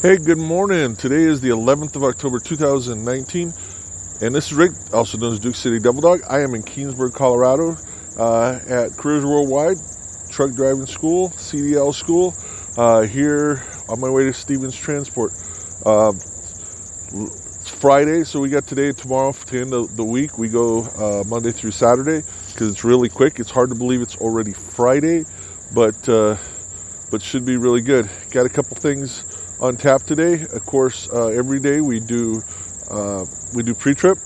Hey, good morning. Today is the 11th of October 2019, and this is Rick, also known as Duke City Double Dog. I am in Keensburg, Colorado, at Careers Worldwide Truck Driving School, CDL School, here on my way to Stevens Transport. It's Friday, so we got today and tomorrow to end the week. We go Monday through Saturday because it's really quick. It's hard to believe it's already Friday, but should be really good. Got a couple things on tap today. Of course, every day we do pre-trip,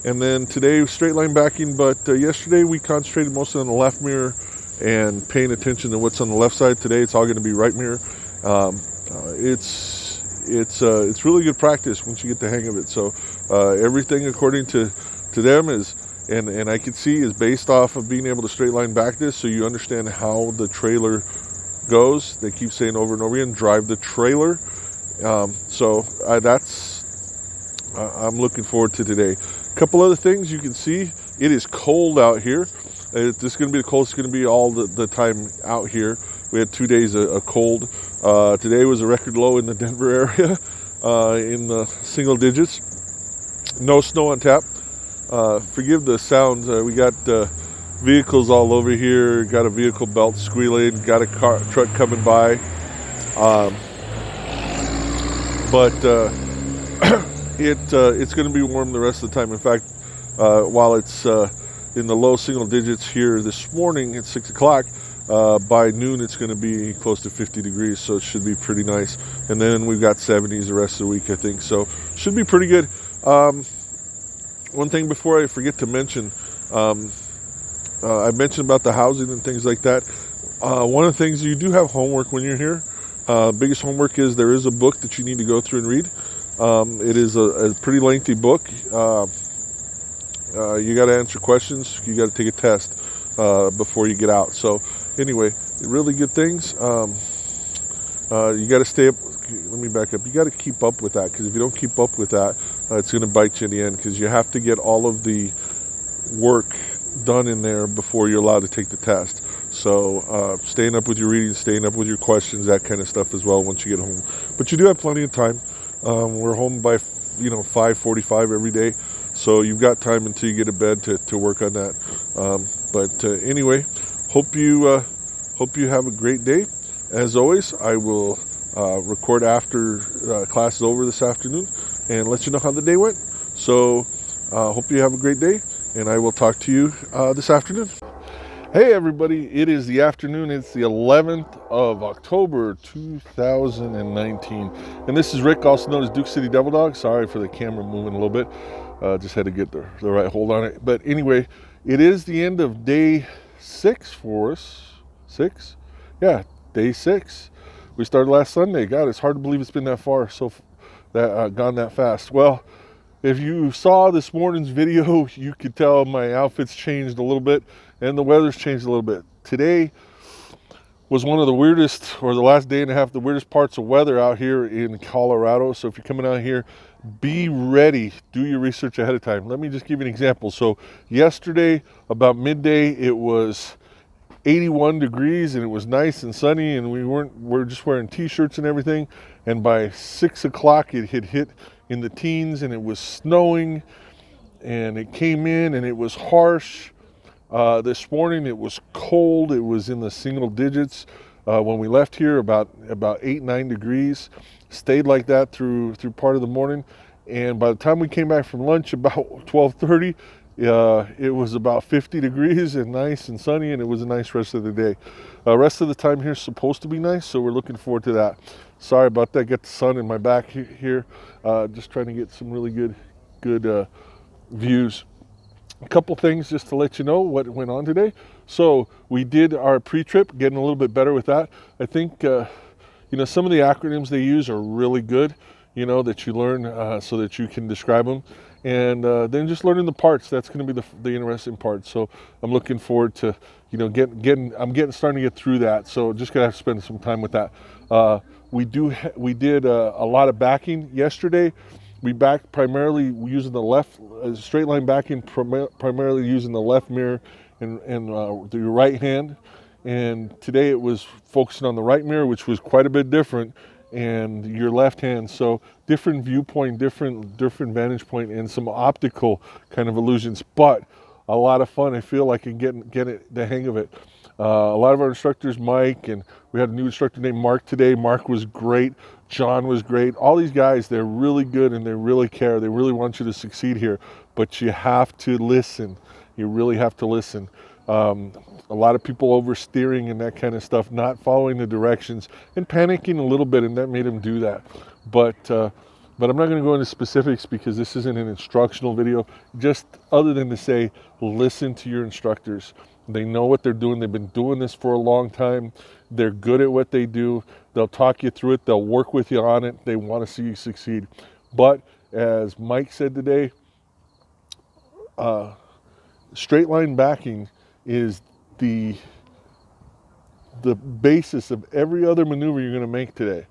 and then today straight line backing. But yesterday we concentrated mostly on the left mirror and paying attention to what's on the left side. Today it's all going to be right mirror. Um, it's really good practice once you get the hang of it. So everything according to them is. And I can see is based off of being able to straight line back this, so you understand how the trailer goes. They keep saying over and over again, drive the trailer. I'm looking forward to today. A couple other things you can see. It is cold out here. This is going to be the coldest it's going to be all the time out here. We had 2 days of cold. Today was a record low in the Denver area, in the single digits. No snow on tap. Forgive the sounds. We got vehicles all over here. Got a vehicle belt squealing. Got a truck coming by. But it's going to be warm the rest of the time. In fact, while it's in the low single digits here this morning at 6 o'clock, by noon it's going to be close to 50 degrees, so it should be pretty nice. And then we've got 70s the rest of the week, I think, so should be pretty good. One thing before I forget to mention, I mentioned about the housing and things like that. One of the things, you do have homework when you're here. Biggest homework is there is a book that you need to go through and read. It is a pretty lengthy book. You got to answer questions. You got to take a test before you get out. So anyway, really good things. You got to stay up. Let me back up. You got to keep up with that, because if you don't keep up with that, it's going to bite you in the end, because you have to get all of the work done in there before you're allowed to take the test. So staying up with your reading, staying up with your questions, that kind of stuff as well once you get home. But you do have plenty of time. We're home by 5:45 every day, so you've got time until you get to bed to work on that. But anyway, hope you have a great day. As always, I will record after class is over this afternoon and let you know how the day went. So hope you have a great day, and I will talk to you this afternoon. Hey everybody, it is the afternoon. It's the 11th of October 2019, and this is Rick, also known as Duke City Double Dog. Sorry for the camera moving a little bit, just had to get the right hold on it. But anyway, it is the end of day 6 for us. Day 6. We started last Sunday. God, it's hard to believe it's been that far, so that gone that fast. Well, if you saw this morning's video, you could tell my outfit's changed a little bit and the weather's changed a little bit. Today was one of the weirdest, or the last day and a half, the weirdest parts of weather out here in Colorado. So if you're coming out here, be ready. Do your research ahead of time. Let me just give you an example. So yesterday, about midday, it was 81 degrees and it was nice and sunny, and we're just wearing t-shirts and everything. And by 6 o'clock, it had hit in the teens, and it was snowing, and it came in and it was harsh. This morning it was cold. It was in the single digits when we left here, about 8-9 degrees. Stayed like that through part of the morning, and by the time we came back from lunch about 12:30, it was about 50 degrees and nice and sunny, and it was a nice rest of the day. Rest of the time here is supposed to be nice, so we're looking forward to that. Sorry about that. Get the sun in my back here. Just trying to get some really good views. A couple things just to let you know what went on today. So we did our pre-trip, getting a little bit better with that. I think some of the acronyms they use are really good, that you learn so that you can describe them. And then just learning the parts, that's going to be the interesting part. So I'm looking forward to starting to get through that. So just gonna have to spend some time with that. We did a lot of backing yesterday. We backed primarily using the left, straight line backing, primarily using the left mirror and the right hand. And today it was focusing on the right mirror, which was quite a bit different. and your left hand. So different viewpoint, different vantage point, and some optical kind of illusions, but a lot of fun. I feel like I can get the hang of it. A lot of our instructors, Mike, and we had a new instructor named Mark today. Mark was great. John was great. All these guys, they're really good and they really care. They really want you to succeed here, but you have to listen. You really have to listen. A lot of people oversteering and that kind of stuff, not following the directions and panicking a little bit, and that made him do that. But I'm not going to go into specifics because this isn't an instructional video, just other than to say, listen to your instructors. They know what they're doing. They've been doing this for a long time. They're good at what they do. They'll talk you through it. They'll work with you on it. They want to see you succeed. But as Mike said today, straight line backing is the basis of every other maneuver you're going to make today,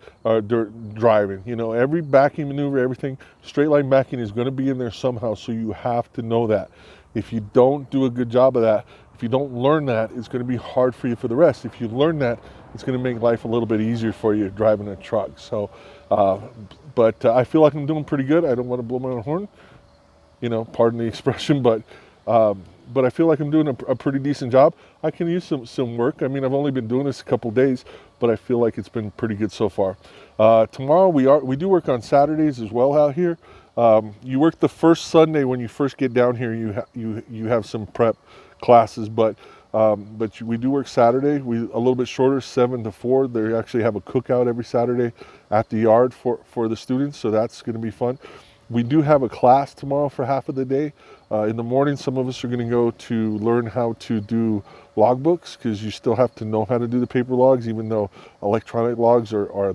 driving. You know, every backing maneuver, everything, straight line backing is going to be in there somehow, so you have to know that. If you don't do a good job of that, if you don't learn that, it's going to be hard for you for the rest. If you learn that, it's going to make life a little bit easier for you driving a truck. So, but I feel like I'm doing pretty good. I don't want to blow my own horn, you know, pardon the expression, but I feel like I'm doing a pretty decent job. I can use some work. I mean, I've only been doing this a couple days, but I feel like it's been pretty good so far. Tomorrow we do work on Saturdays as well out here. You work the first Sunday when you first get down here. You have some prep classes, but we do work Saturday. We a little bit shorter, 7 to 4. They actually have a cookout every Saturday at the yard for the students, so that's going to be fun. We do have a class tomorrow for half of the day. In the morning, some of us are going to go to learn how to do logbooks, because you still have to know how to do the paper logs, even though electronic logs are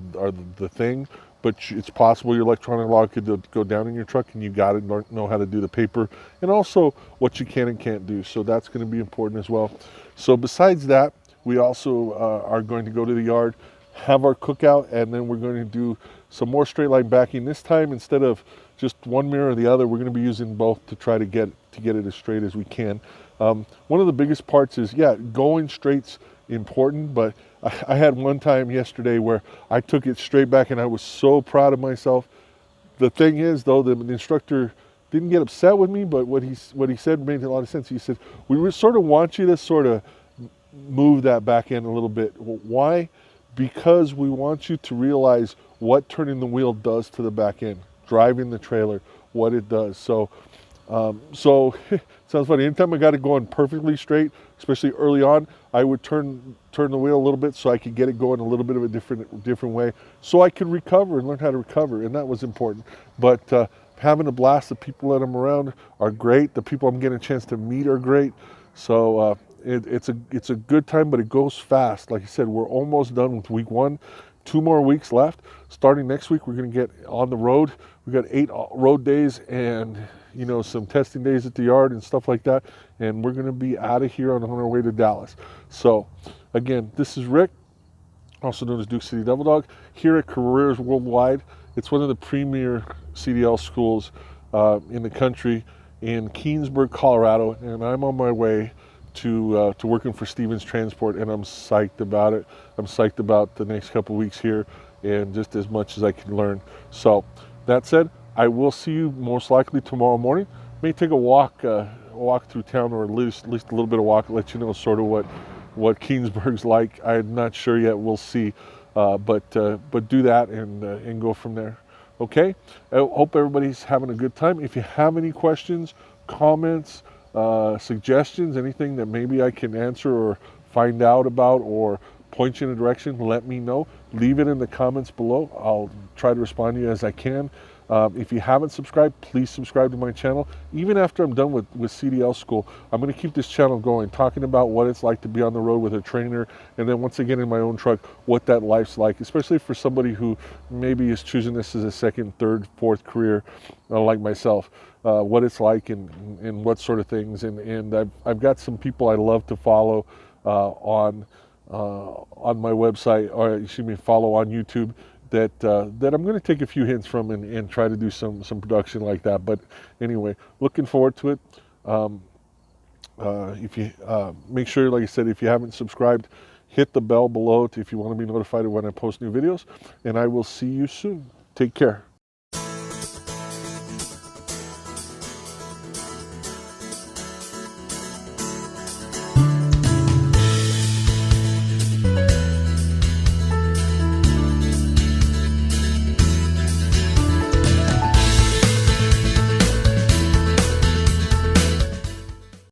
the thing. But it's possible your electronic log could go down in your truck, and you got to know how to do the paper, and also what you can and can't do. So that's going to be important as well. So besides that, we also are going to go to the yard, have our cookout, and then we're going to do some more straight line backing. This time, instead of just one mirror or the other, we're going to be using both to try to get it as straight as we can. One of the biggest parts is, yeah, going straight's important, but I had one time yesterday where I took it straight back and I was so proud of myself. The thing is, though, the instructor didn't get upset with me, but what he said made a lot of sense. He said, we sort of want you to sort of move that back end a little bit. Why? Because we want you to realize what turning the wheel does to the back end, driving the trailer, what it does. So it sounds funny. Anytime I got it going perfectly straight, especially early on, I would turn the wheel a little bit so I could get it going a little bit of a different way, so I could recover and learn how to recover, and that was important. But having a blast, the people that I'm around are great. The people I'm getting a chance to meet are great. So it's a good time, but it goes fast. Like I said, we're almost done with week 1. 2 more weeks left. Starting next week, we're going to get on the road. We got 8 road days and, you know, some testing days at the yard and stuff like that. And we're going to be out of here on our way to Dallas. So again, this is Rick, also known as Duke City Devil Dog, here at Careers Worldwide. It's one of the premier CDL schools in the country in Keensburg, Colorado. And I'm on my way to working for Stevens Transport, and I'm psyched about it. I'm psyched about the next couple weeks here, and just as much as I can learn. So that said, I will see you most likely tomorrow morning. May take a walk through town, or at least a little bit of walk, let you know sort of what Keensburg's like. I'm not sure yet. We'll see, but do that and go from there. Okay. I hope everybody's having a good time. If you have any questions, comments, suggestions, anything that maybe I can answer or find out about or point you in a direction, let me know. Leave it in the comments below. I'll try to respond to you as I can. If you haven't subscribed, please subscribe to my channel. Even after I'm done with CDL school, I'm going to keep this channel going, talking about what it's like to be on the road with a trainer, and then once again in my own truck, what that life's like, especially for somebody who maybe is choosing this as a second, third, fourth career, like myself. What it's like and what sort of things. And I've got some people I love to follow on my website, or excuse me, follow on YouTube, that I'm going to take a few hints from and try to do some production like that. But anyway, looking forward to it. If you make sure, like I said, if you haven't subscribed, Hit the bell below if you want to be notified of when I post new videos, and I will see you soon. Take care.